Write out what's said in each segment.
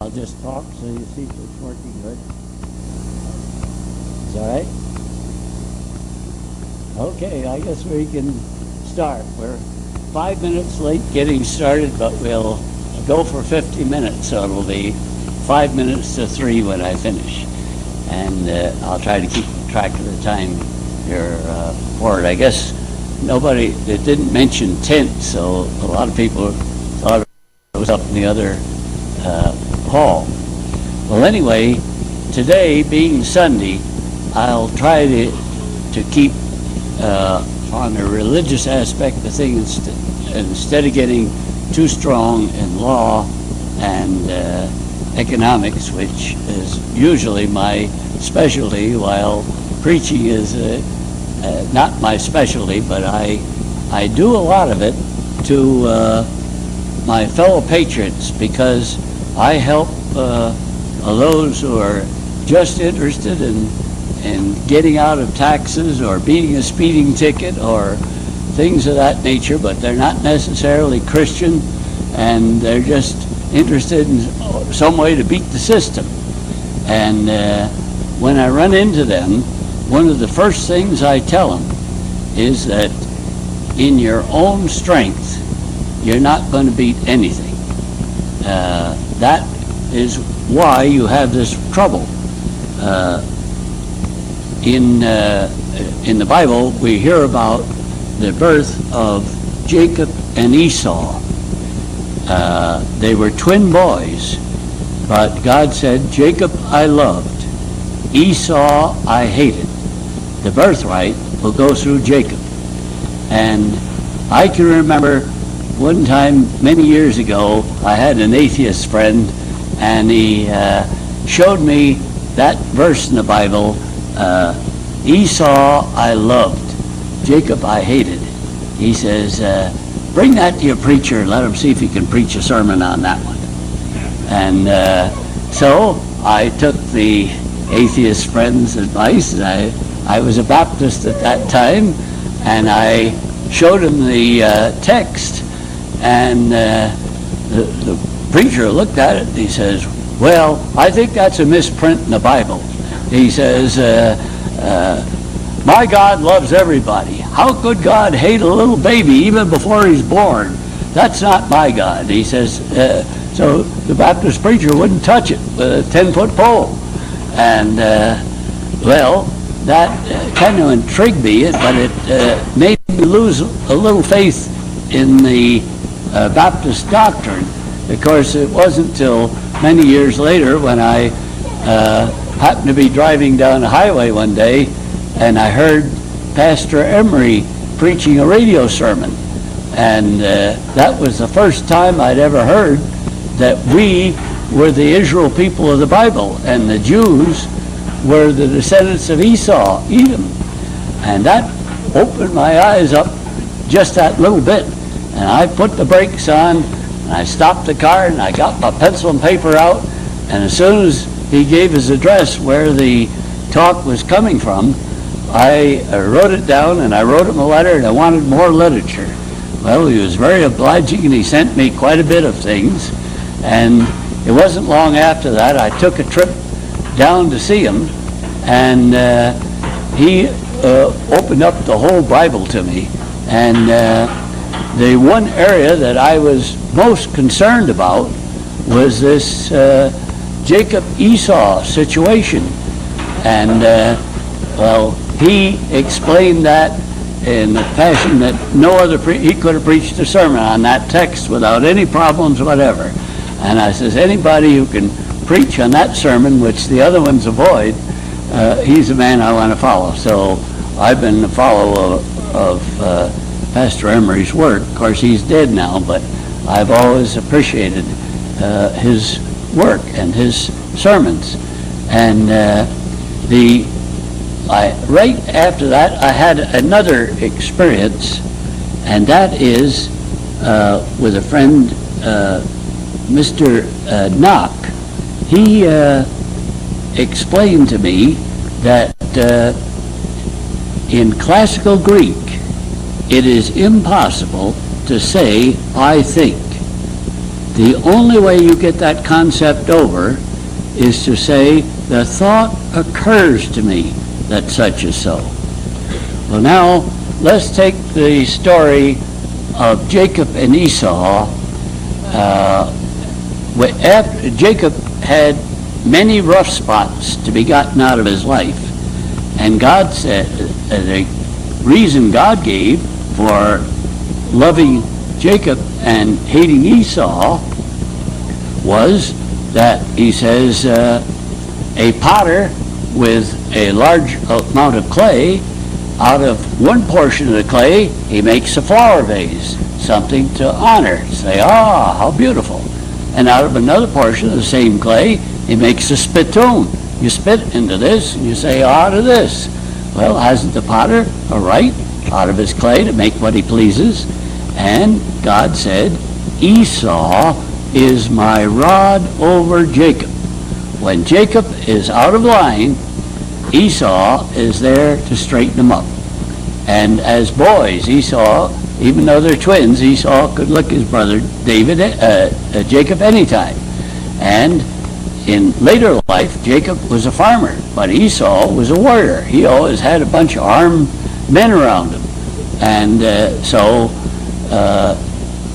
I'll just talk so you see if it's working good. Is that right? Okay, I guess we can start. We're 5 minutes late getting started, but we'll go for 50 minutes, so it'll be 5 minutes to 3 when I finish. And I'll try to keep track of the time here for it. I guess it didn't mention tent, so a lot of people thought it was up in the other hall. Well, anyway, today being Sunday, I'll try to keep on the religious aspect of things instead of getting too strong in law and economics, which is usually my specialty, while preaching is not my specialty, but I do a lot of it to my fellow patriots, because I help those who are just interested in getting out of taxes or beating a speeding ticket or things of that nature, but they're not necessarily Christian, and they're just interested in some way to beat the system. And when I run into them, one of the first things I tell them is that in your own strength, you're not going to beat anything. That is why you have this trouble. In the Bible, we hear about the birth of Jacob and Esau. They were twin boys, but God said, Jacob I loved, Esau I hated. The birthright will go through Jacob. And I can remember one time many years ago, I had an atheist friend, and he showed me that verse in the Bible, Esau I loved, Jacob I hated. He says, bring that to your preacher and let him see if he can preach a sermon on that one. And so I took the atheist friend's advice, and I was a Baptist at that time, and I showed him the text, and the preacher looked at it and he says, well, I think that's a misprint in the Bible. He says, my God loves everybody. How could God hate a little baby even before he's born? That's not my God. He says, so the Baptist preacher wouldn't touch it with a 10-foot pole. And, well, that kind of intrigued me, but it made me lose a little faith in the Baptist doctrine. Of course, it wasn't till many years later when I happened to be driving down the highway one day, and I heard Pastor Emery preaching a radio sermon. And that was the first time I'd ever heard that we were the Israel people of the Bible, and the Jews were the descendants of Esau, Edom. And that opened my eyes up just that little bit. And I put the brakes on, and I stopped the car, and I got my pencil and paper out, and as soon as he gave his address where the talk was coming from, I wrote it down, and I wrote him a letter, and I wanted more literature. Well, he was very obliging, and he sent me quite a bit of things. And it wasn't long after that I took a trip down to see him, and he opened up the whole Bible to me. And the one area that I was most concerned about was this Jacob-Esau situation. And, well, he explained that in a fashion that no other he could have preached a sermon on that text without any problems whatever. And I says, anybody who can preach on that sermon, which the other ones avoid, he's the man I want to follow. So I've been a follower of Pastor Emery's work. Of course, he's dead now, but I've always appreciated his work and his sermons. And right after that, I had another experience, and that is with a friend, Mr. Knock. He explained to me that in classical Greek, it is impossible to say, I think. The only way you get that concept over is to say, the thought occurs to me that such is so. Well, now, let's take the story of Jacob and Esau. After Jacob had many rough spots to be gotten out of his life, and God said, the reason God gave for loving Jacob and hating Esau was that, he says, a potter with a large amount of clay, out of one portion of the clay, he makes a flower vase, something to honor. Say, ah, how beautiful. And out of another portion of the same clay, he makes a spittoon. You spit into this, and you say, ah, to this. Well, hasn't the potter a right out of his clay to make what he pleases? And God said, Esau is my rod over Jacob. When Jacob is out of line, Esau is there to straighten him up. And as boys, Esau, even though they're twins, Esau could lick his brother Jacob anytime. And in later life, Jacob was a farmer, but Esau was a warrior. He always had a bunch of armed men around him. And so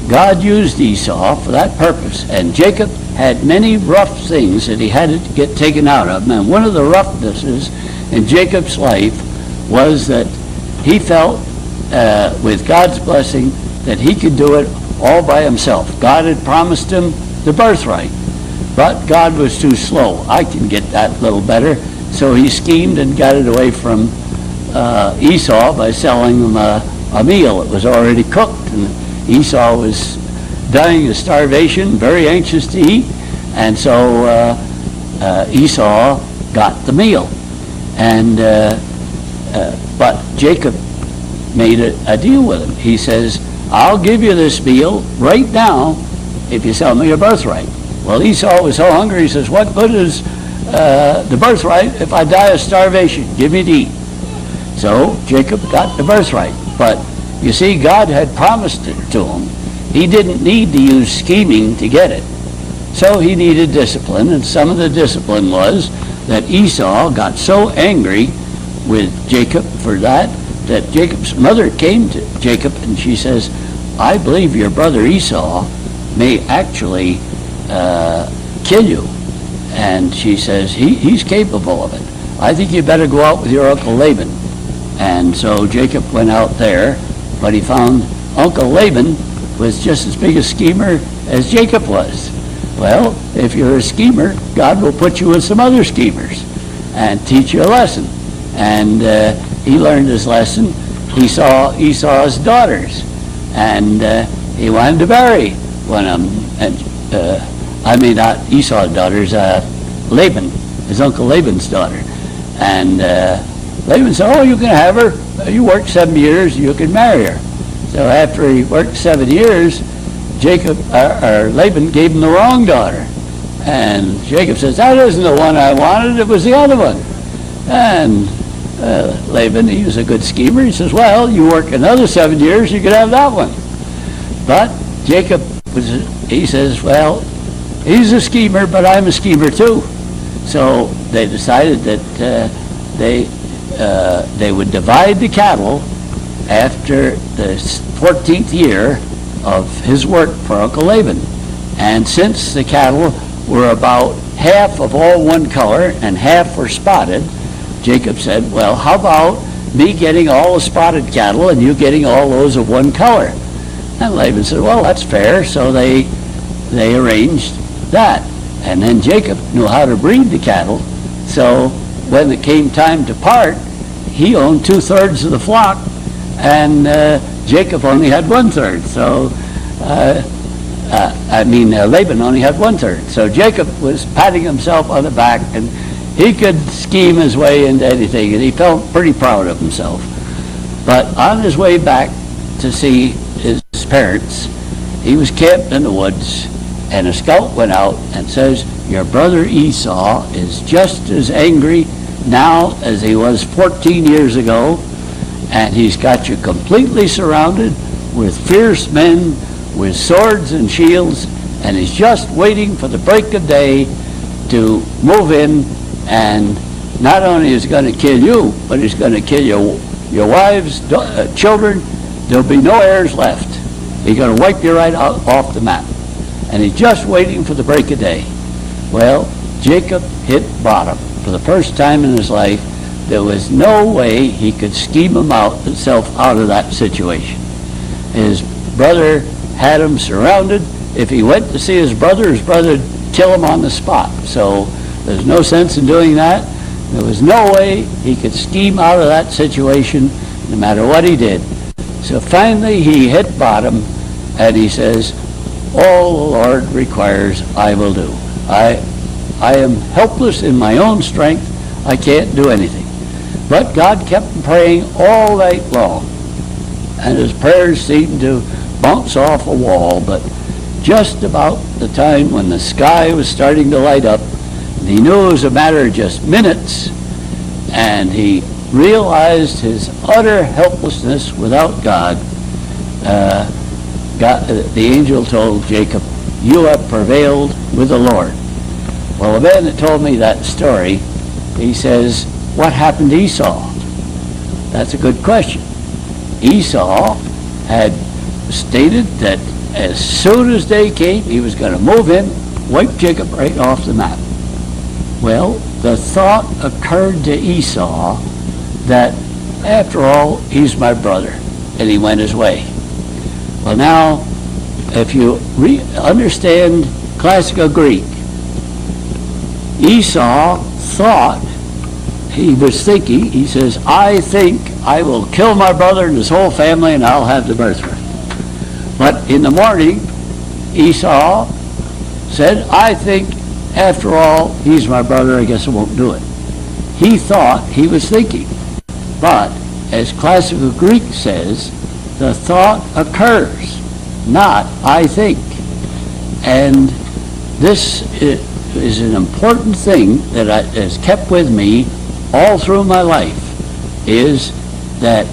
God used Esau for that purpose. And Jacob had many rough things that he had to get taken out of. And one of the roughnesses in Jacob's life was that he felt, with God's blessing, that he could do it all by himself. God had promised him the birthright, but God was too slow. I can get that a little better. So he schemed and got it away from Esau by selling him a meal. It was already cooked, and Esau was dying of starvation, very anxious to eat, and so Esau got the meal. And but Jacob made a deal with him. He says, I'll give you this meal right now if you sell me your birthright. Well, Esau was so hungry, he says, what good is the birthright if I die of starvation? Give me to eat. So Jacob got the birthright. But you see, God had promised it to him. He didn't need to use scheming to get it. So he needed discipline, and some of the discipline was that Esau got so angry with Jacob for that Jacob's mother came to Jacob and she says, I believe your brother Esau may actually kill you. And she says, he's capable of it. I think you better go out with your Uncle Laban. And so Jacob went out there, but he found Uncle Laban was just as big a schemer as Jacob was. Well, if you're a schemer, God will put you with some other schemers and teach you a lesson. And he learned his lesson. He saw Esau's daughters, and he wanted to marry one of them. And not Esau's daughters, Laban, his Uncle Laban's daughter. And Laban said, oh, you can have her. You worked 7 years, you can marry her. So after he worked 7 years, Laban gave him the wrong daughter. And Jacob says, that isn't the one I wanted, it was the other one. And Laban, he was a good schemer. He says, well, you work another 7 years, you could have that one. But Jacob he says, well, he's a schemer, but I'm a schemer too. So they decided that they would divide the cattle after the 14th year of his work for Uncle Laban. And since the cattle were about half of all one color and half were spotted, Jacob said, well, how about me getting all the spotted cattle and you getting all those of one color? And Laban said, well, that's fair. So they arranged that. And then Jacob knew how to breed the cattle. So when it came time to part, he owned 2/3 of the flock, and Jacob only had 1/3. So, Laban only had 1/3. So Jacob was patting himself on the back, and he could scheme his way into anything, and he felt pretty proud of himself. But on his way back to see his parents, he was camped in the woods, and a scout went out and says, your brother Esau is just as angry now as he was 14 years ago, and he's got you completely surrounded with fierce men with swords and shields, and he's just waiting for the break of day to move in, and not only is he going to kill you, but he's going to kill your wives, children. There'll be no heirs left. He's going to wipe you right off the map. And he's just waiting for the break of day. Well, Jacob hit bottom. For the first time in his life, there was no way he could scheme himself out of that situation. His brother had him surrounded. If he went to see his brother would kill him on the spot. So there's no sense in doing that. There was no way he could scheme out of that situation no matter what he did. So finally he hit bottom, and he says, all the Lord requires I will do. I am helpless in my own strength. I can't do anything. But God kept him praying all night long, and his prayers seemed to bounce off a wall. But just about the time when the sky was starting to light up, and he knew it was a matter of just minutes, and he realized his utter helplessness without God, the angel told Jacob, you have prevailed with the Lord. Well, the man that told me that story, he says, what happened to Esau? That's a good question. Esau had stated that as soon as day came, he was going to move in, wipe Jacob right off the map. Well, the thought occurred to Esau that, after all, he's my brother, and he went his way. Well, now, if you understand classical Greek, Esau thought, he was thinking, he says, I think I will kill my brother and his whole family and I'll have the birthright. But in the morning, Esau said, I think, after all, he's my brother, I guess I won't do it. He thought, he was thinking. But, as classical Greek says, the thought occurs, not I think. And this is an important thing that has kept with me all through my life, is that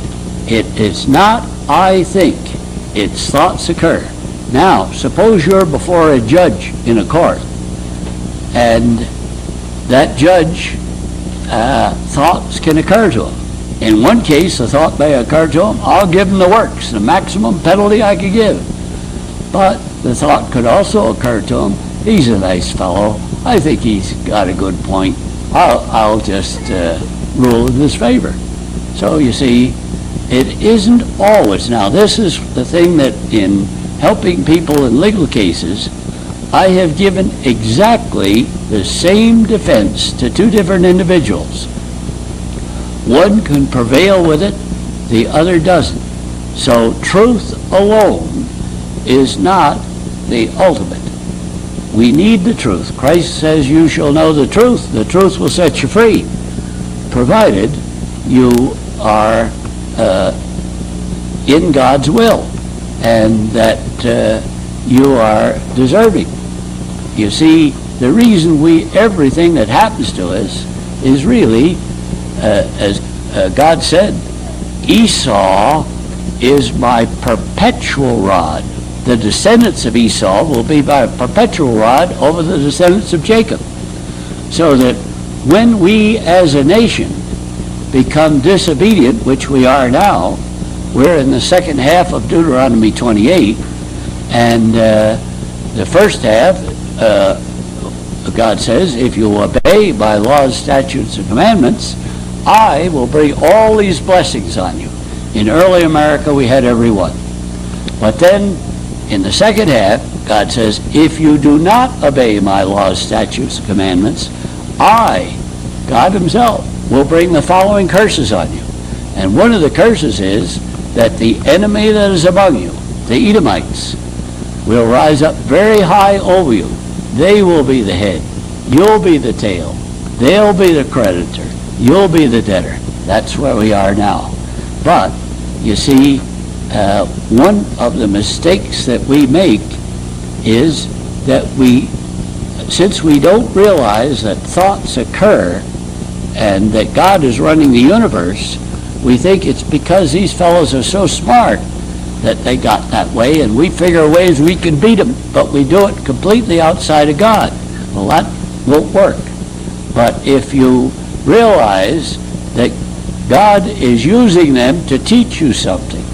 it is not I think, its thoughts occur. Now, suppose you're before a judge in a court, and that judge, thoughts can occur to him. In one case, the thought may occur to him, I'll give him the works, the maximum penalty I could give. But the thought could also occur to him, he's a nice fellow, I think he's got a good point, I'll just rule in his favor. So you see, it isn't always. Now, this is the thing that in helping people in legal cases, I have given exactly the same defense to two different individuals. One can prevail with it, the other doesn't. So truth alone is not the ultimate. We need the truth. Christ says you shall know the truth will set you free, provided you are in God's will and that you are deserving. You see, the reason everything that happens to us is really, as God said, Esau is my perpetual rod. The descendants of Esau will be my perpetual rod over the descendants of Jacob. So that when we as a nation become disobedient, which we are now, we're in the second half of Deuteronomy 28, and the first half, God says, if you obey my laws, statutes, and commandments, I will bring all these blessings on you. In early America, we had every one. But then, in the second half, God says, if you do not obey my laws, statutes, and commandments, I, God himself, will bring the following curses on you. And one of the curses is that the enemy that is among you, the Edomites, will rise up very high over you. They will be the head. You'll be the tail. They'll be the creditor. You'll be the debtor. That's where we are now. But, you see, one of the mistakes that we make is that since we don't realize that thoughts occur and that God is running the universe, we think it's because these fellows are so smart that they got that way, and we figure ways we can beat them, but we do it completely outside of God. Well, that won't work. But if you realize that God is using them to teach you something.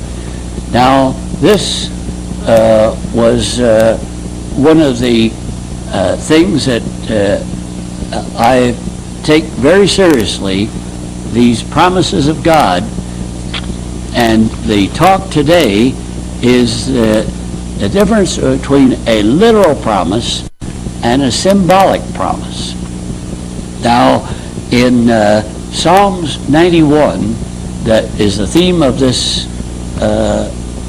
Now, this was one of the things that I take very seriously, these promises of God. And the talk today is the difference between a literal promise and a symbolic promise. Now, in Psalms 91, that is the theme of this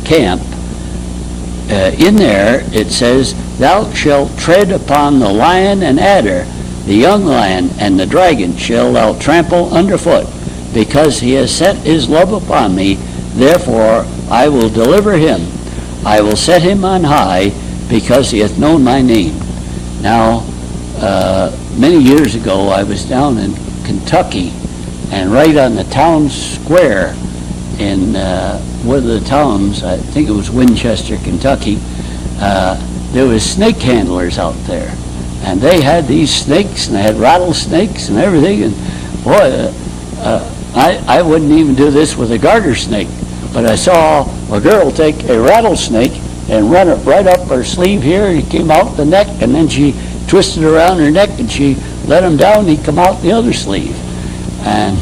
camp, in there it says, "Thou shalt tread upon the lion and adder, the young lion and the dragon shall thou trample underfoot, because he has set his love upon me, therefore I will deliver him. I will set him on high, because he hath known my name." Now, many years ago, I was down in Kentucky, and right on the town square in one of the towns, I think it was Winchester, Kentucky, there was snake handlers out there. And they had these snakes, and they had rattlesnakes and everything. And boy, I wouldn't even do this with a garter snake. But I saw a girl take a rattlesnake and run it right up her sleeve here, and he came out the neck, and then she twisted around her neck, and she let him down, and he come out the other sleeve. And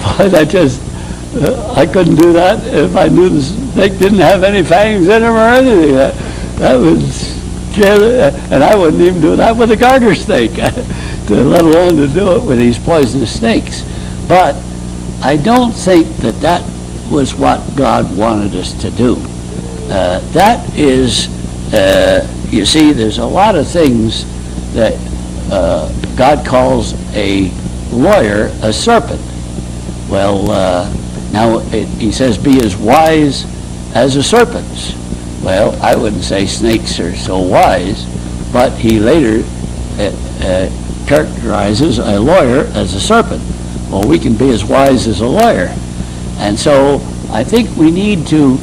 boy, I couldn't do that if I knew the snake didn't have any fangs in him or anything. That was, and I wouldn't even do that with a garter snake, let alone to do it with these poisonous snakes. But I don't think that was what God wanted us to do. That is, you see, there's a lot of things that God calls a lawyer a serpent. Well, now he says, be as wise as a serpent. Well, I wouldn't say snakes are so wise, but he later characterizes a lawyer as a serpent. Well, we can be as wise as a lawyer. And so I think we need to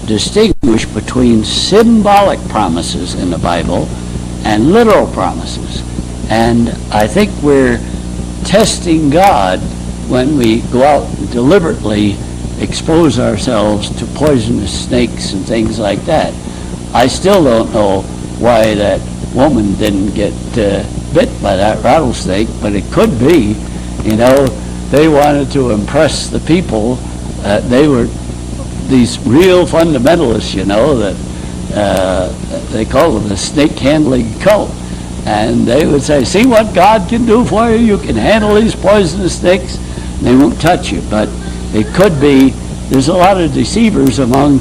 distinguish between symbolic promises in the Bible and literal promises. And I think we're testing God when we go out and deliberately expose ourselves to poisonous snakes and things like that. I still don't know why that woman didn't get bit by that rattlesnake, but it could be, they wanted to impress the people. They were these real fundamentalists, that they call them the snake handling cult. And they would say, see what God can do for you? You can handle these poisonous snakes. They won't touch you. But it could be, there's a lot of deceivers among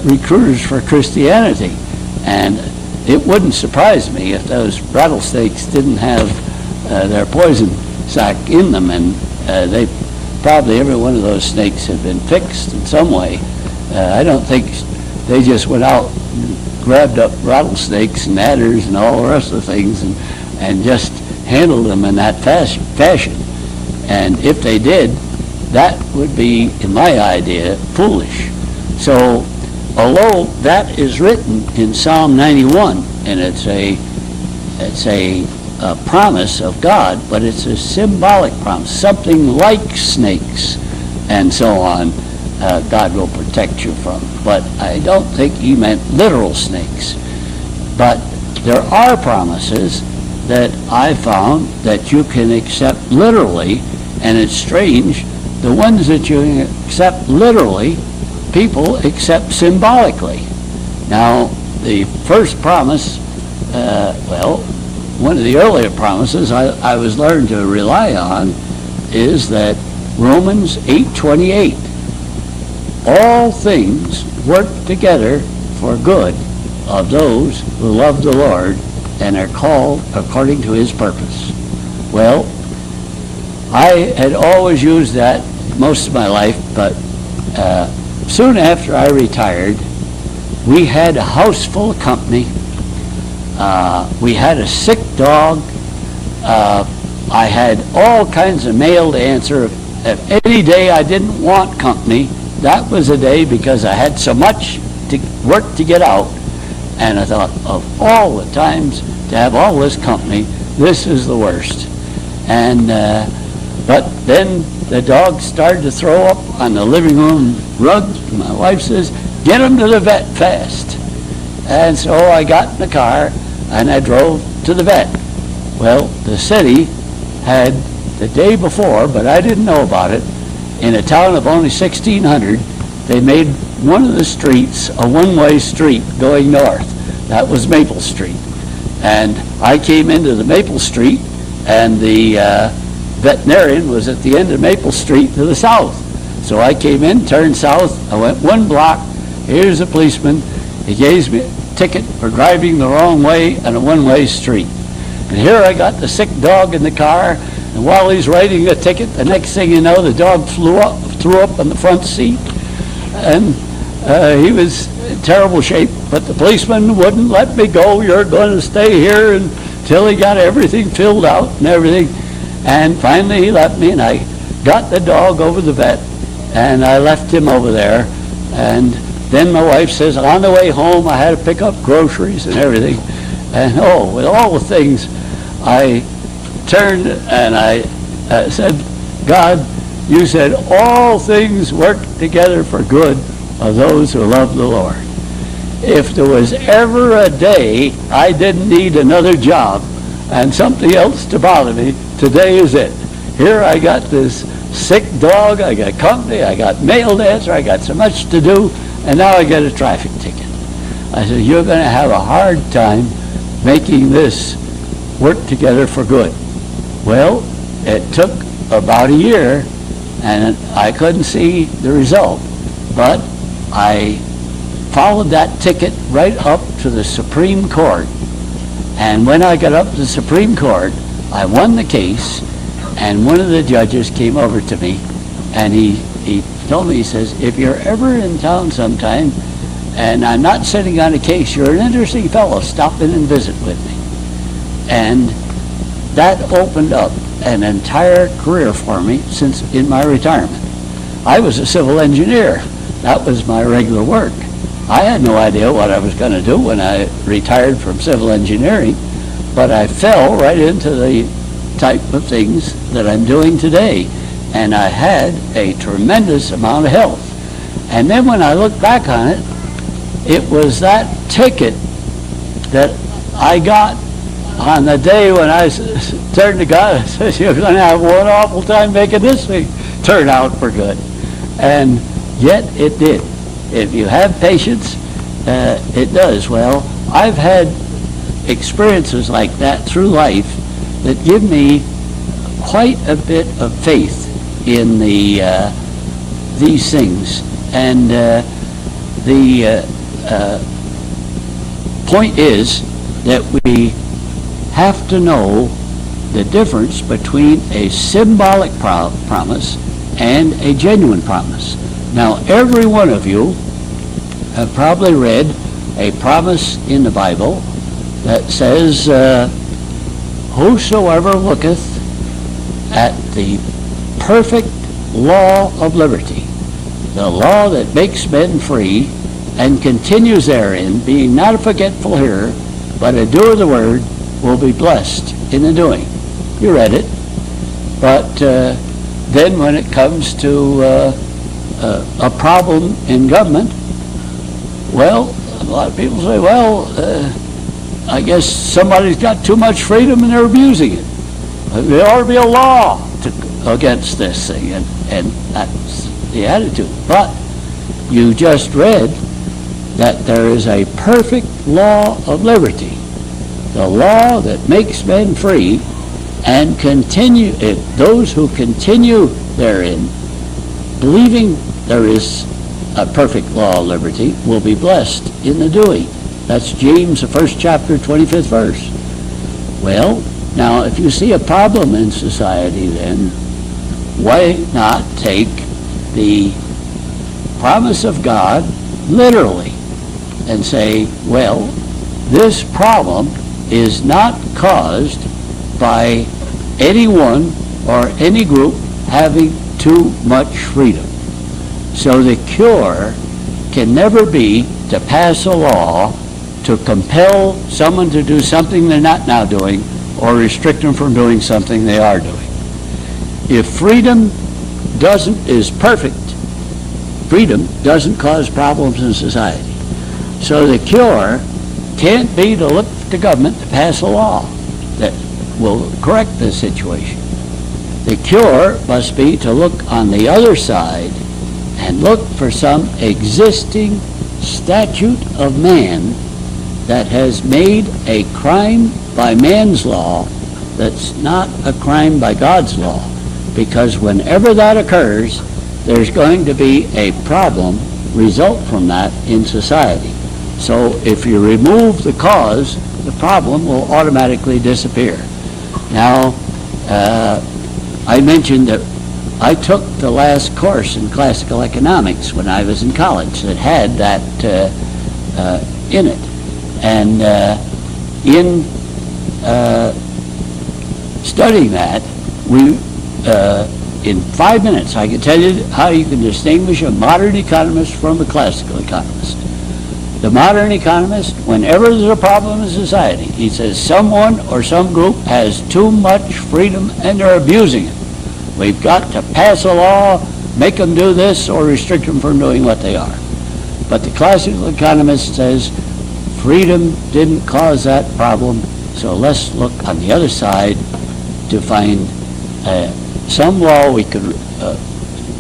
recruiters for Christianity. And it wouldn't surprise me if those rattlesnakes didn't have their poison sac in them. And they probably, every one of those snakes had been fixed in some way. I don't think they just went out and grabbed up rattlesnakes and adders and all the rest of the things and just handled them in that fashion. And if they did, that would be, in my idea, foolish. So, although that is written in Psalm 91, and it's a promise of God, but it's a symbolic promise, something like snakes and so on, God will protect you from. But I don't think he meant literal snakes. But there are promises that I found that you can accept literally, and it's strange, the ones that you accept literally, people accept symbolically. Now, the first promise, one of the earlier promises I was learned to rely on is that Romans 8:28, all things work together for good of those who love the Lord and are called according to his purpose. Well, I had always used that most of my life, but soon after I retired, we had a house full of company. We had a sick dog. I had all kinds of mail to answer. If any day I didn't want company, that was a day because I had so much work to get out, and I thought, of all the times to have all this company, this is the worst. And but then the dog started to throw up on the living room rug. My wife says, get him to the vet fast. And so I got in the car and I drove to the vet. Well, the city had the day before, but I didn't know about it, in a town of only 1,600, they made one of the streets a one-way street going north. That was Maple Street. And I came into the Maple Street, and the veterinarian was at the end of Maple Street to the south. So I came in, turned south, I went 1 block, here's a policeman, he gave me a ticket for driving the wrong way on a one-way street. And here I got the sick dog in the car, and while he's writing the ticket, the next thing you know, the dog threw up on the front seat, and he was in terrible shape, but the policeman wouldn't let me go. You're going to stay here until he got everything filled out and everything. And finally he left me, and I got the dog over the vet, and I left him over there. And then my wife says, on the way home, I had to pick up groceries and everything. And with all the things, I turned and I said, God, you said all things work together for good of those who love the Lord. If there was ever a day I didn't need another job and something else to bother me, today is it. Here I got this sick dog, I got company, I got mail to answer, I got so much to do, and now I get a traffic ticket. I said, you're going to have a hard time making this work together for good. Well, it took about a year, and I couldn't see the result, but I followed that ticket right up to the Supreme Court. And when I got up to the Supreme Court, I won the case, and one of the judges came over to me, and he told me, he says, if you're ever in town sometime, and I'm not sitting on a case, you're an interesting fellow, stop in and visit with me. And that opened up an entire career for me since in my retirement. I was a civil engineer. That was my regular work. I had no idea what I was going to do when I retired from civil engineering, but I fell right into the type of things that I'm doing today, and I had a tremendous amount of health. And then when I look back on it, it was that ticket that I got on the day when I turned to God and said, you're going to have one awful time making this thing turn out for good. And yet it did. If you have patience, it does. Well, I've had experiences like that through life that give me quite a bit of faith in these things. And the point is that we have to know the difference between a symbolic promise and a genuine promise. Now, every one of you have probably read a promise in the Bible that says, whosoever looketh at the perfect law of liberty, the law that makes men free, and continues therein, being not a forgetful hearer, but a doer of the word, will be blessed in the doing. You read it. But then when it comes to a problem in government, well, a lot of people say, well, I guess somebody's got too much freedom and they're abusing it. There ought to be a law against this thing, and that's the attitude. But you just read that there is a perfect law of liberty, the law that makes men free, and continue it. Those who continue therein, believing there is a perfect law of liberty, will be blessed in the doing. That's James, the 1st chapter, 25th verse. Well, now, if you see a problem in society, then why not take the promise of God literally and say, well, this problem is not caused by anyone or any group having too much freedom. So the cure can never be to pass a law to compel someone to do something they're not now doing or restrict them from doing something they are doing. If freedom is perfect, freedom doesn't cause problems in society. So the cure can't be to look to government to pass a law that will correct the situation. The cure must be to look on the other side and look for some existing statute of man that has made a crime by man's law that's not a crime by God's law. Because whenever that occurs, there's going to be a problem result from that in society. So if you remove the cause, the problem will automatically disappear. Now, I mentioned that I took the last course in classical economics when I was in college that had that in it. And in studying that, we in 5 minutes I can tell you how you can distinguish a modern economist from a classical economist. The modern economist, whenever there's a problem in society, he says someone or some group has too much freedom and they're abusing it. We've got to pass a law, make them do this, or restrict them from doing what they are. But the classical economist says freedom didn't cause that problem, so let's look on the other side to find some law we could,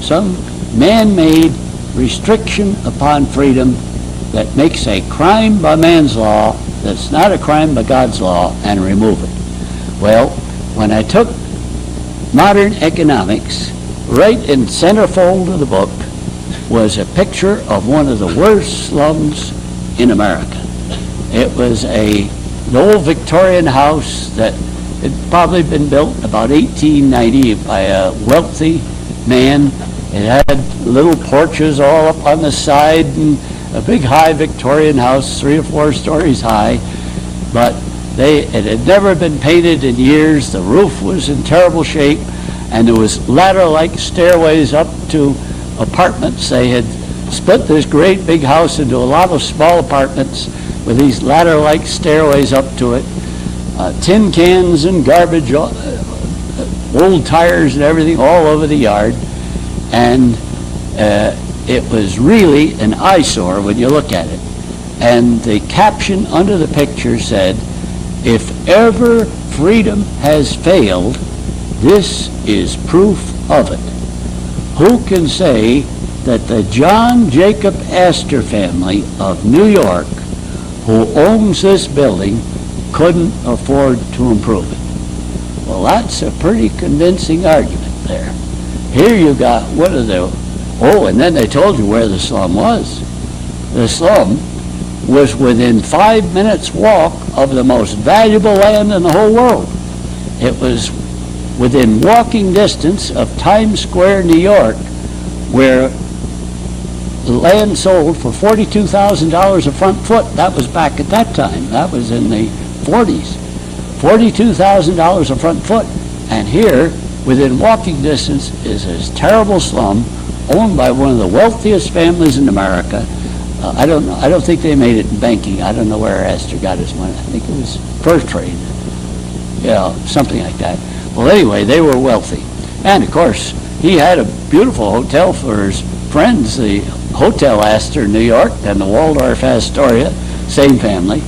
some man-made restriction upon freedom that makes a crime by man's law that's not a crime by God's law, and remove it. Well, when I took modern economics, right in centerfold of the book was a picture of one of the worst slums in America. It was an old Victorian house that had probably been built about 1890 by a wealthy man. It had little porches all up on the side and a big high Victorian house, 3 or 4 stories high, but it had never been painted in years. The roof was in terrible shape, and there was ladder-like stairways up to apartments. They had split this great big house into a lot of small apartments with these ladder-like stairways up to it. Tin cans and garbage, old tires and everything all over the yard. And it was really an eyesore when you look at it. And the caption under the picture said, "If ever freedom has failed, this is proof of it." Who can say that the John Jacob Astor family of New York, who owns this building, couldn't afford to improve it? Well, that's a pretty convincing argument there. Here you got one of the, and then they told you where the slum was. The slum was within 5 minutes walk of the most valuable land in the whole world. It was within walking distance of Times Square, New York, where the land sold for $42,000 a front foot. That was back at that time. That was in the 40s. $42,000 a front foot. And here, within walking distance, is this terrible slum owned by one of the wealthiest families in America. I don't think they made it in banking. I don't know where Astor got his money. I think it was fur trade. Yeah, something like that. Well, anyway, they were wealthy. And, of course, he had a beautiful hotel for his friends, the Hotel Astor in New York and the Waldorf Astoria, same family.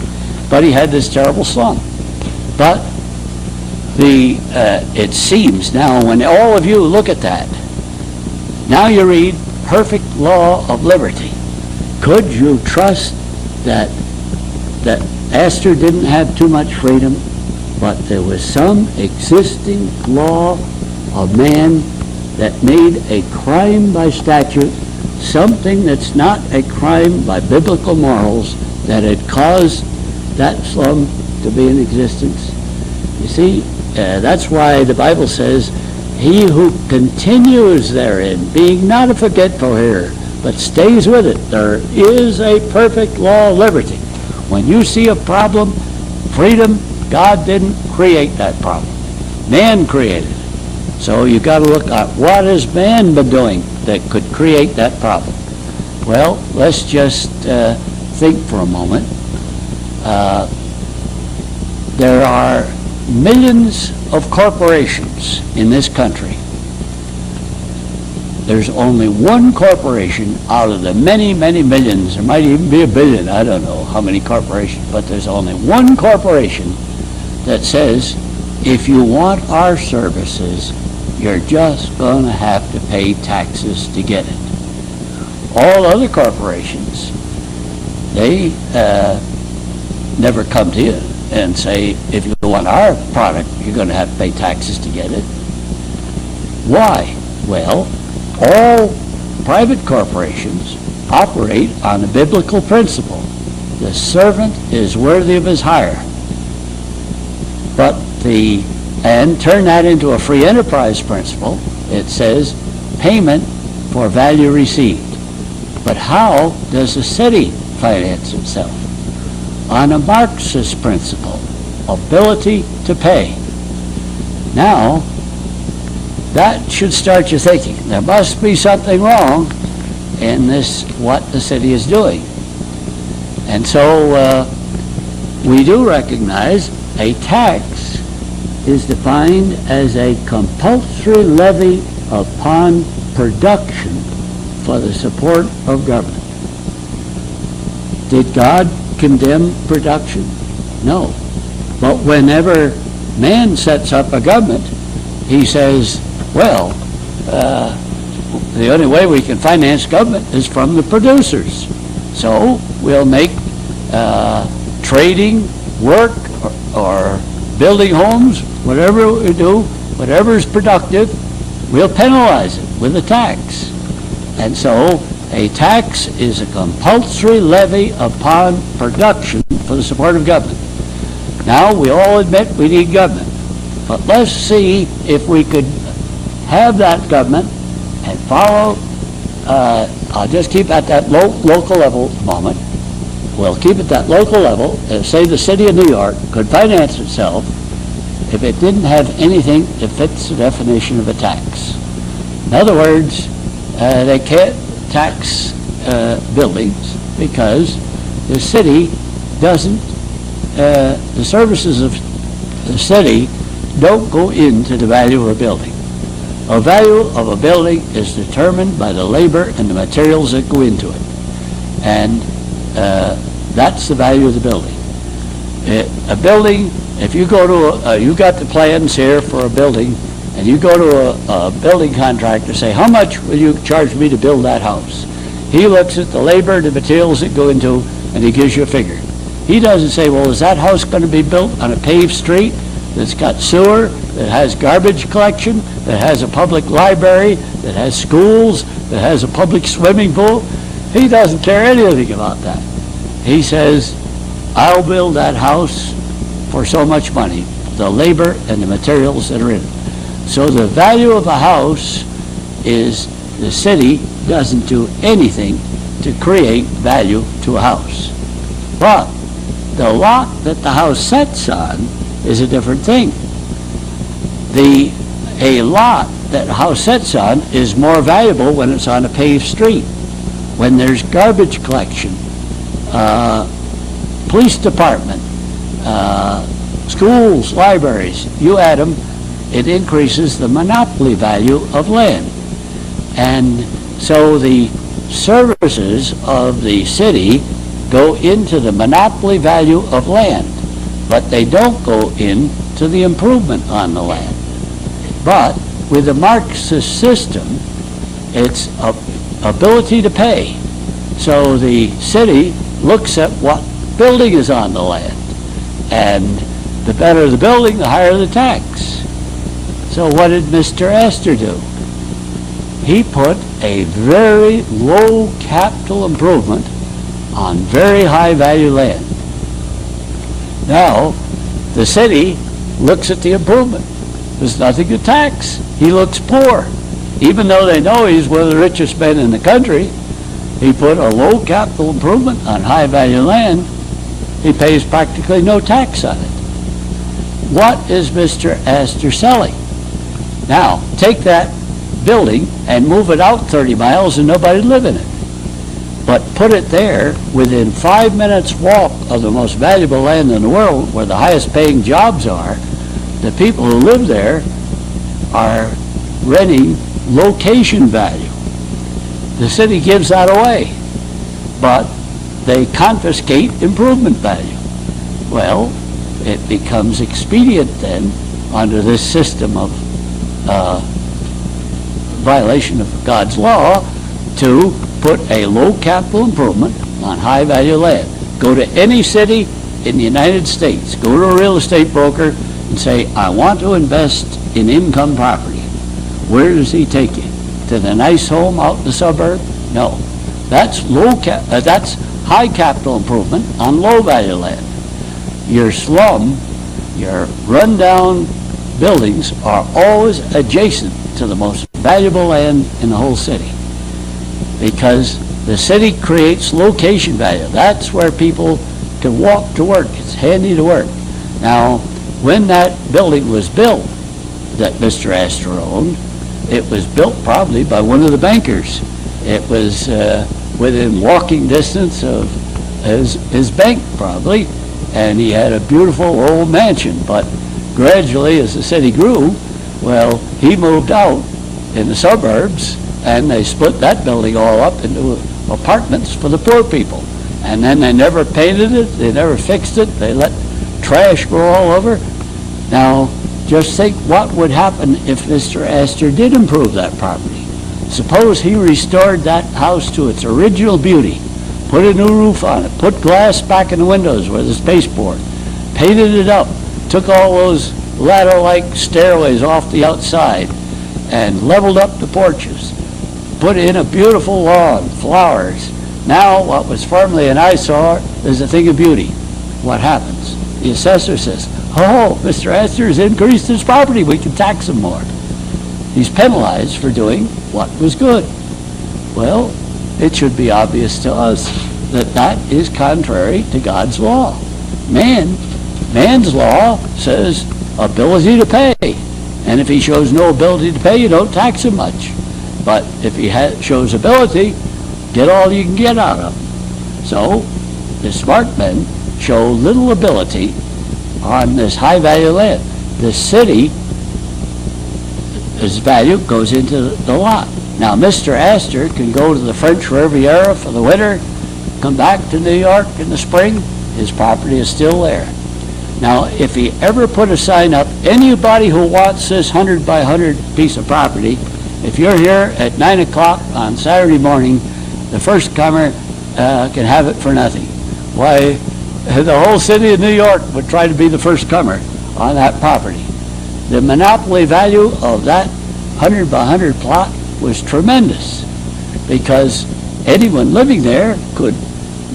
But he had this terrible slum. But it seems now, when all of you look at that, now you read perfect law of liberty. Could you trust that Astor didn't have too much freedom, but there was some existing law of man that made a crime by statute, something that's not a crime by biblical morals, that had caused that slum to be in existence? You see, that's why the Bible says, "He who continues therein, being not a forgetful hearer, but stays with it, there is a perfect law of liberty." When you see a problem, freedom, God didn't create that problem. Man created it. So you got to look at what has man been doing that could create that problem? Well, let's just think for a moment. There are millions of corporations in this country. There's only one corporation out of the many, many millions. There might even be a billion. I don't know how many corporations, but there's only one corporation that says, if you want our services, you're just going to have to pay taxes to get it. All other corporations, they never come to you and say, if you want our product, you're going to have to pay taxes to get it. Why? Well, all private corporations operate on a biblical principle. The servant is worthy of his hire. And turn that into a free enterprise principle. It says payment for value received. But how does the city finance itself? On a Marxist principle, ability to pay. Now, that should start you thinking, there must be something wrong in this, what the city is doing. And so we do recognize a tax is defined as a compulsory levy upon production for the support of government. Did God condemn production? No. But whenever man sets up a government, he says, well, the only way we can finance government is from the producers. So we'll make trading, work, or building homes, whatever we do, whatever is productive, we'll penalize it with a tax. And so a tax is a compulsory levy upon production for the support of government. Now, we all admit we need government, but let's see if we could have that government and follow, I'll just keep at that local level at the moment. We'll keep at that local level, and say the city of New York could finance itself if it didn't have anything that fits the definition of a tax. In other words, they can't tax buildings because the city doesn't, the services of the city don't go into the value of a building. The value of a building is determined by the labor and the materials that go into it. And that's the value of the building. A building, if you go to, you got the plans here for a building, and you go to a building contractor, say, how much will you charge me to build that house? He looks at the labor and the materials that go into, and he gives you a figure. He doesn't say, well, is that house going to be built on a paved street that's got sewer, that has garbage collection, that has a public library, that has schools, that has a public swimming pool? He doesn't care anything about that. He says, I'll build that house for so much money, the labor and the materials that are in it. So the value of a house is the city doesn't do anything to create value to a house. But the lot that the house sits on is a different thing. A lot that a house sits on is more valuable when it's on a paved street, when there's garbage collection, police department, schools, libraries, you add them, it increases the monopoly value of land. And so the services of the city go into the monopoly value of land, but they don't go into the improvement on the land. But with the Marxist system, it's ability to pay. So the city looks at what building is on the land, and the better the building, the higher the tax. So what did Mr. Astor do? He put a very low capital improvement on very high value land. Now, the city looks at the improvement. There's nothing to tax. He looks poor. Even though they know he's one of the richest men in the country, he put a low capital improvement on high value land. He pays practically no tax on it. What is Mr. Astor selling? Now, take that building and move it out 30 miles and nobody live in it. But put it there within 5 minutes walk of the most valuable land in the world, where the highest paying jobs are. The people who live there are renting location value. The city gives that away, but they confiscate improvement value. Well, it becomes expedient then, under this system of violation of God's law, to put a low capital improvement on high value land. Go to any city in the United States, go to a real estate broker and say, I want to invest in income property. Where does he take you? To the nice home out in the suburb? No. That's that's high capital improvement on low value land. Your slum, your rundown buildings are always adjacent to the most valuable land in the whole city, because the city creates location value. That's where people can walk to work. It's handy to work. Now, when that building was built that Mr. Astor owned, it was built probably by one of the bankers. It was within walking distance of his bank probably, and he had a beautiful old mansion. But gradually, as the city grew, well, he moved out in the suburbs, and they split that building all up into apartments for the poor people. And then they never painted it, they never fixed it, they let trash grow all over. Now, just think what would happen if Mr. Astor did improve that property. Suppose he restored that house to its original beauty, put a new roof on it, put glass back in the windows where there's baseboard, painted it up, took all those ladder-like stairways off the outside, and leveled up the porches, put in a beautiful lawn, flowers. Now, what was formerly an eyesore is a thing of beauty. What happens? The assessor says, oh, Mr. Astor has increased his property, we can tax him more. He's penalized for doing what was good. Well, it should be obvious to us that that is contrary to God's law. Man's law says ability to pay. And if he shows no ability to pay, you don't tax him much. But if he shows ability, get all you can get out of him. So the smart men show little ability on this high value land. The city, its value goes into the lot. Now, Mr. Astor can go to the French Riviera for the winter, come back to New York in the spring, his property is still there. Now, if he ever put a sign up, anybody who wants this 100 by 100 piece of property, if you're here at 9 o'clock on Saturday morning, the first comer can have it for nothing. Why, the whole city of New York would try to be the first comer on that property. The monopoly value of that 100 by 100 plot was tremendous, because anyone living there could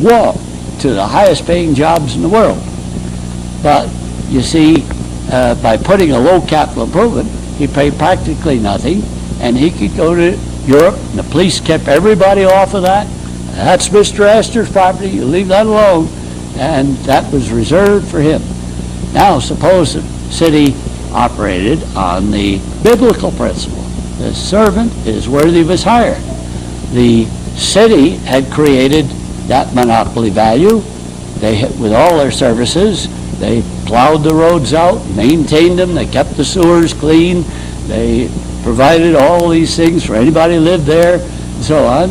walk to the highest paying jobs in the world. But you see, by putting a low capital improvement, he paid practically nothing, and he could go to Europe, and the police kept everybody off of that. That's Mr. Astor's property, you leave that alone, and that was reserved for him. Now, suppose the city operated on the biblical principle. The servant is worthy of his hire. The city had created that monopoly value. They had, with all their services, they plowed the roads out, maintained them, they kept the sewers clean, they provided all these things for anybody who lived there, and so on.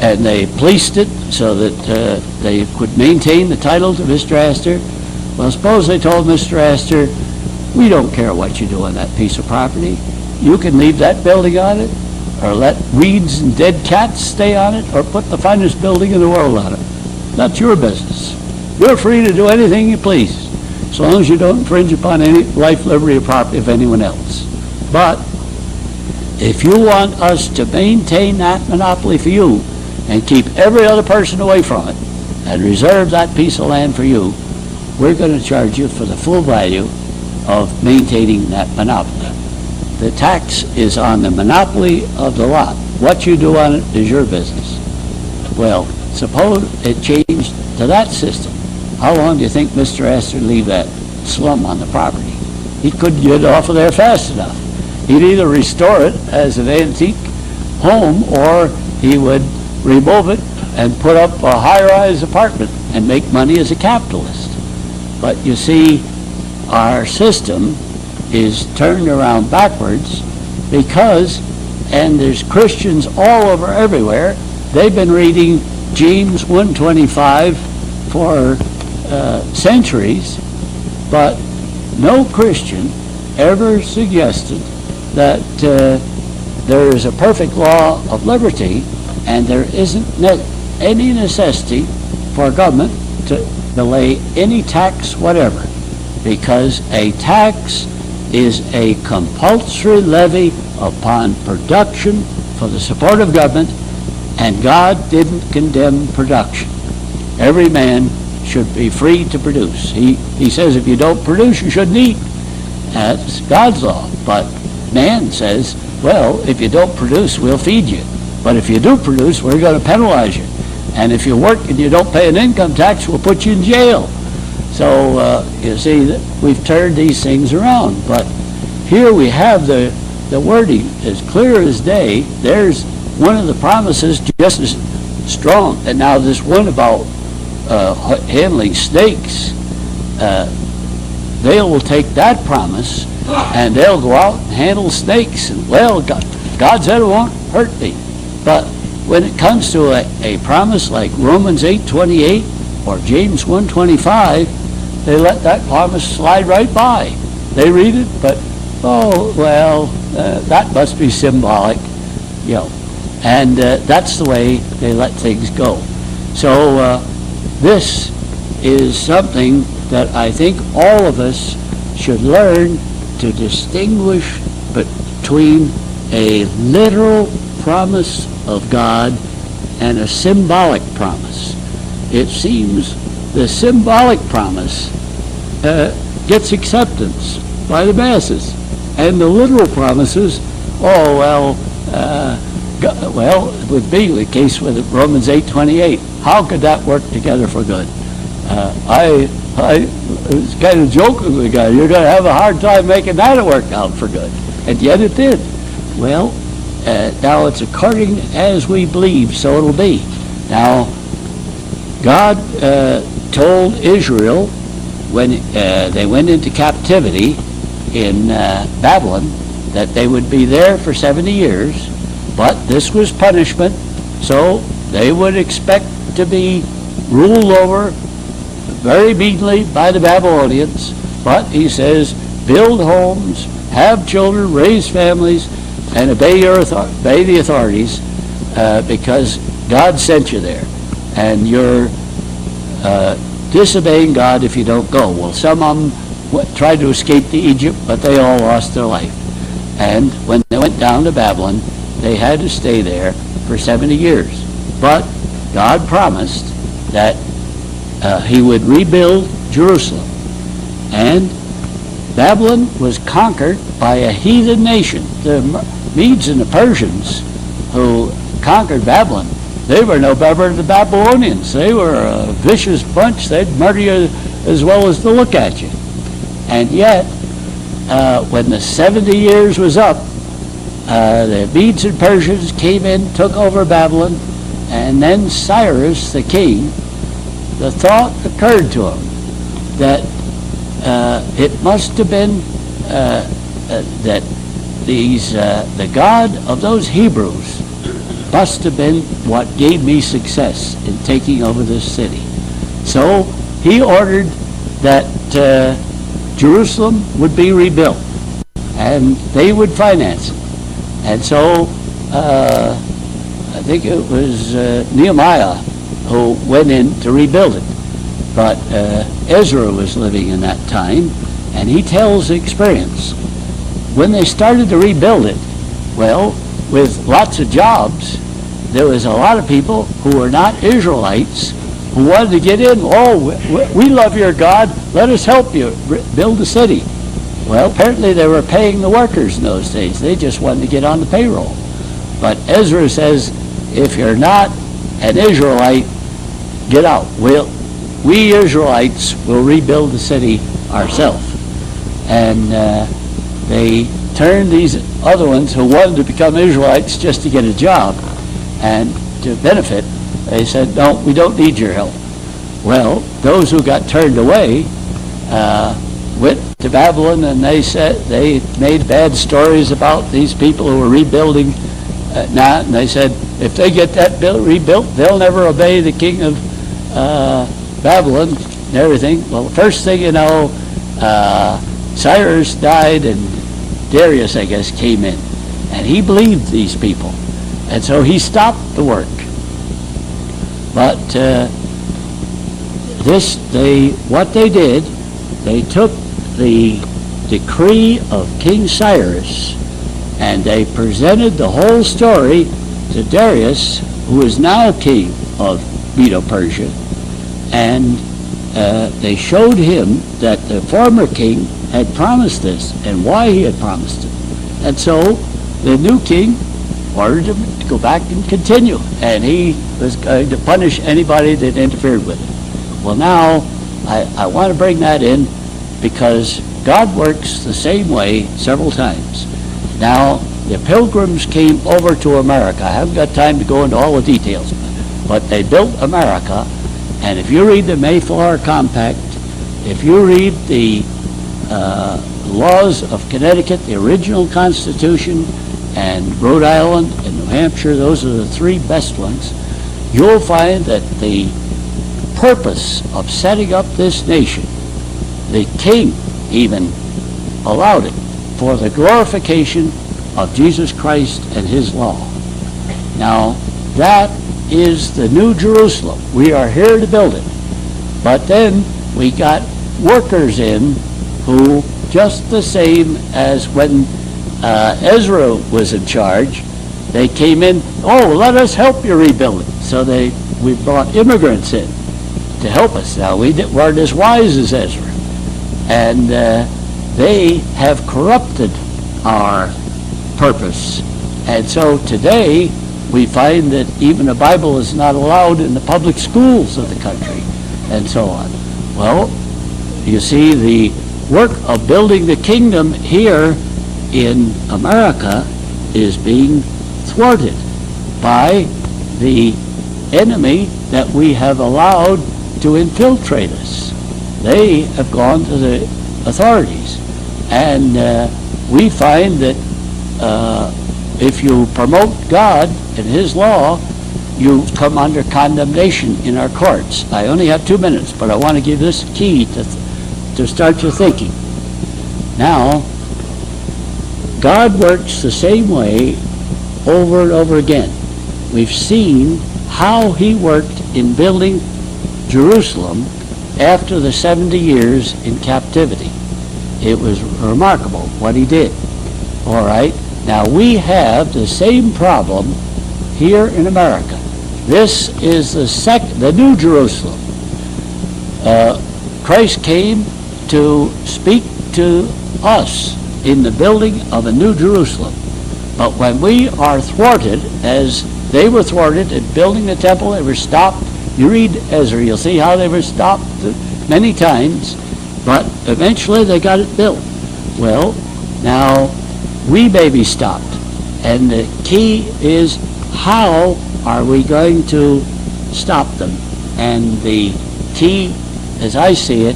And they policed it so that they could maintain the title to Mr. Astor. Well, suppose they told Mr. Astor, we don't care what you do on that piece of property. You can leave that building on it, or let weeds and dead cats stay on it, or put the finest building in the world on it. That's your business. You're free to do anything you please, as long as you don't infringe upon any life, liberty, or property of anyone else. But if you want us to maintain that monopoly for you and keep every other person away from it and reserve that piece of land for you, we're going to charge you for the full value of maintaining that monopoly. The tax is on the monopoly of the lot. What you do on it is your business. Well, suppose it changed to that system. How long do you think Mr. Astor leave that slum on the property? He couldn't get off of there fast enough. he'd either restore it as an antique home, or he would remove it and put up a high-rise apartment and make money as a capitalist. But you see, our system is turned around backwards because, and there's Christians all over everywhere, they've been reading James 1:25 for centuries, but no Christian ever suggested that there is a perfect law of liberty and there isn't any necessity for government to lay any tax whatever, because a tax is a compulsory levy upon production for the support of government, and God didn't condemn production. Every man should be free to produce. He says if you don't produce, you shouldn't eat. That's God's law. But man says, well, if you don't produce, we'll feed you. But if you do produce, we're going to penalize you. And if you work and you don't pay an income tax, we'll put you in jail. So you see, we've turned these things around. But here we have the wording as clear as day. There's one of the promises just as strong. And now this one about handling snakes, they will take that promise and they'll go out and handle snakes. And, well, God said it won't hurt me. But when it comes to a promise like Romans 8:28 or James 1:25, they let that promise slide right by. They read it, but, oh, well, that must be symbolic, you know. And that's the way they let things go. So this is something that I think all of us should learn to distinguish between a literal promise of God and a symbolic promise. It seems the symbolic promise gets acceptance by the masses, and the literal promises, oh, well, it would be the case with Romans 8:28. How could that work together for good? I was kind of joking with the guy. You're going to have a hard time making that work out for good. And yet it did. Well, now it's according as we believe, so it'll be. Now, God told Israel when they went into captivity in Babylon that they would be there for 70 years, but this was punishment, so they would expect to be ruled over very meanly by the Babylonians. But he says, build homes, have children, raise families, and obey the authorities, because God sent you there, and you're disobeying God if you don't go. Well, some of them tried to escape to Egypt, but they all lost their life. And when they went down to Babylon, they had to stay there for 70 years. But God promised that he would rebuild Jerusalem. And Babylon was conquered by a heathen nation. The Medes and the Persians who conquered Babylon, they were no better than the Babylonians. They were a vicious bunch. They'd murder you as well as to look at you. And yet, when the 70 years was up, the Medes and Persians came in, took over Babylon, and then Cyrus, the king, the thought occurred to him that it must have been that the God of those Hebrews must have been what gave me success in taking over this city. So he ordered that Jerusalem would be rebuilt, and they would finance it. And so I think it was Nehemiah who went in to rebuild it. But Ezra was living in that time, and he tells the experience. When they started to rebuild it, well, with lots of jobs, there was a lot of people who were not Israelites who wanted to get in. Oh, we love your God. Let us help you build the city. Well, apparently they were paying the workers in those days. They just wanted to get on the payroll. But Ezra says, if you're not an Israelite, get out. We Israelites will rebuild the city ourselves. And they turned these other ones who wanted to become Israelites just to get a job and to benefit. They said, no, we don't need your help. Well, those who got turned away went to Babylon, and they made bad stories about these people who were rebuilding now, and they said, if they get that rebuilt, they'll never obey the king of Babylon and everything. Well, the first thing you know, Cyrus died, and Darius, I guess, came in, and he believed these people, and so he stopped the work. But what they did, they took the decree of King Cyrus, and they presented the whole story to Darius, who is now king of Medo-Persia, and they showed him that the former king had promised this and why he had promised it. And so the new king ordered him to go back and continue, and he was going to punish anybody that interfered with it. Well, now I want to bring that in because God works the same way several times. Now, the Pilgrims came over to America. I haven't got time to go into all the details, but they built America, and if you read the Mayflower Compact, if you read the laws of Connecticut, the original Constitution, and Rhode Island and New Hampshire, those are the three best ones, you'll find that the purpose of setting up this nation, the king even allowed it for the glorification of Jesus Christ and his law. Now, that is the New Jerusalem. We are here to build it. But then we got workers in who, just the same as when Ezra was in charge, they came in, oh, let us help you rebuild it. So we brought immigrants in to help us. Now, we weren't as wise as Ezra. And they have corrupted our purpose. And so today, we find that even a Bible is not allowed in the public schools of the country, and so on. Well, you see, the work of building the kingdom here in America is being thwarted by the enemy that we have allowed to infiltrate us. They have gone to the authorities, and we find that if you promote God and his law, you come under condemnation in our courts. I only have 2 minutes, but I want to give this key to start your thinking. Now, God works the same way over and over again. We've seen how he worked in building Jerusalem after the 70 years in captivity. It was remarkable what he did. All right, now we have the same problem here in America. This is the New Jerusalem. Christ came to speak to us in the building of a New Jerusalem. But when we are thwarted, as they were thwarted in building the temple, they were stopped. You read Ezra, you'll see how they were stopped many times, but eventually they got it built. Well, now we may be stopped, and the key is, how are we going to stop them? And the key, as I see it,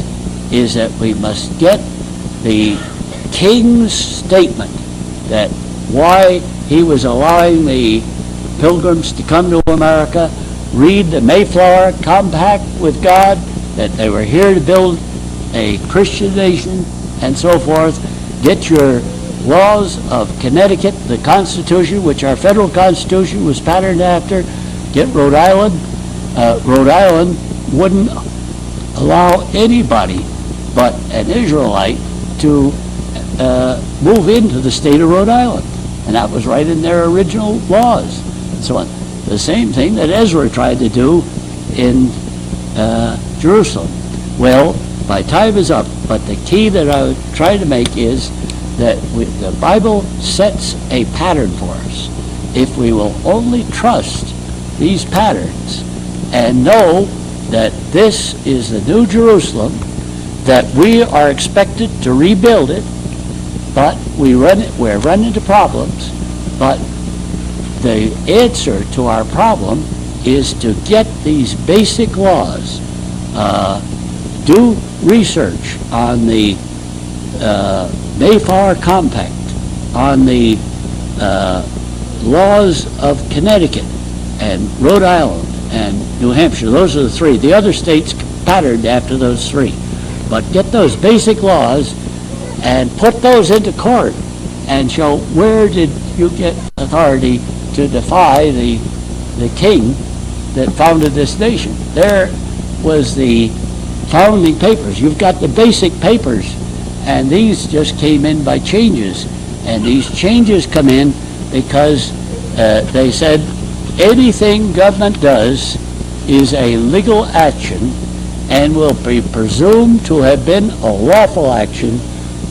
is that we must get the king's statement that why he was allowing the Pilgrims to come to America, read the Mayflower Compact with God, that they were here to build a Christian nation, and so forth. Get your laws of Connecticut, the Constitution, which our federal Constitution was patterned after. Get Rhode Island. Rhode Island wouldn't allow anybody but an Israelite to move into the state of Rhode Island. And that was right in their original laws. And so on. The same thing that Ezra tried to do in Jerusalem. Well, my time is up, but the key that I would try to make is that the Bible sets a pattern for us. If we will only trust these patterns and know that this is the New Jerusalem, that we are expected to rebuild it, but we're running into problems. But the answer to our problem is to get these basic laws. Do research on the Mayflower Compact, on the laws of Connecticut and Rhode Island and New Hampshire. Those are the three. The other states patterned after those three. But get those basic laws and put those into court and show where did you get authority to defy the king that founded this nation. There was the founding papers. You've got the basic papers, and these just came in by changes. And these changes come in because they said anything government does is a legal action and will be presumed to have been a lawful action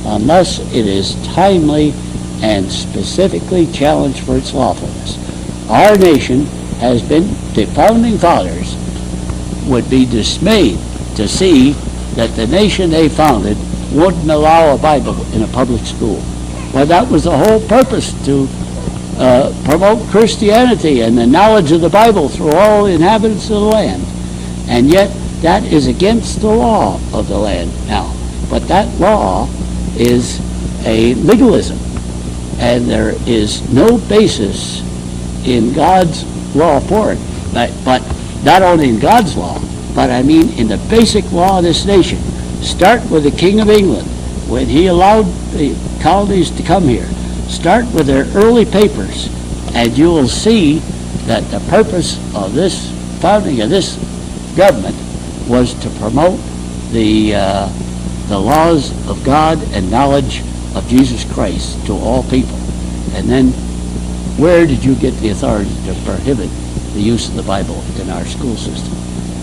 unless it is timely and specifically challenged for its lawfulness. Our nation has been, the founding fathers would be dismayed to see that the nation they founded wouldn't allow a Bible in a public school. Well, that was the whole purpose, to promote Christianity and the knowledge of the Bible through all the inhabitants of the land. And yet, that is against the law of the land now. But that law is a legalism, and there is no basis in God's law for it. But not only in God's law, but I mean in the basic law of this nation. Start with the King of England, when he allowed the colonies to come here. Start with their early papers, and you will see that the purpose of this founding of this government was to promote the laws of God and knowledge of Jesus Christ to all people. And then, where did you get the authority to prohibit the use of the Bible in our school system?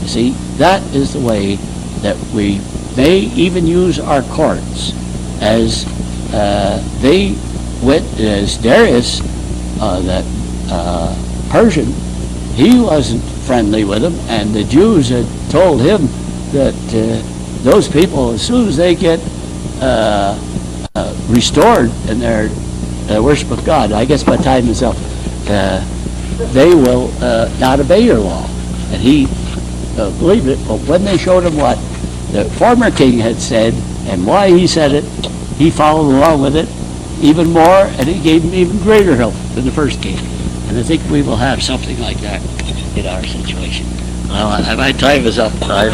You see, that is the way that we may even use our courts, as they went, as Darius, that Persian, he wasn't friendly with them, and the Jews had told him that those people, as soon as they get restored in their worship of God, I guess my time is up, they will not obey your law. And he believed it, but when they showed him what the former king had said and why he said it, he followed along with it even more, and it gave him even greater help than the first king. And I think we will have something like that in our situation. Well, my time is up. I've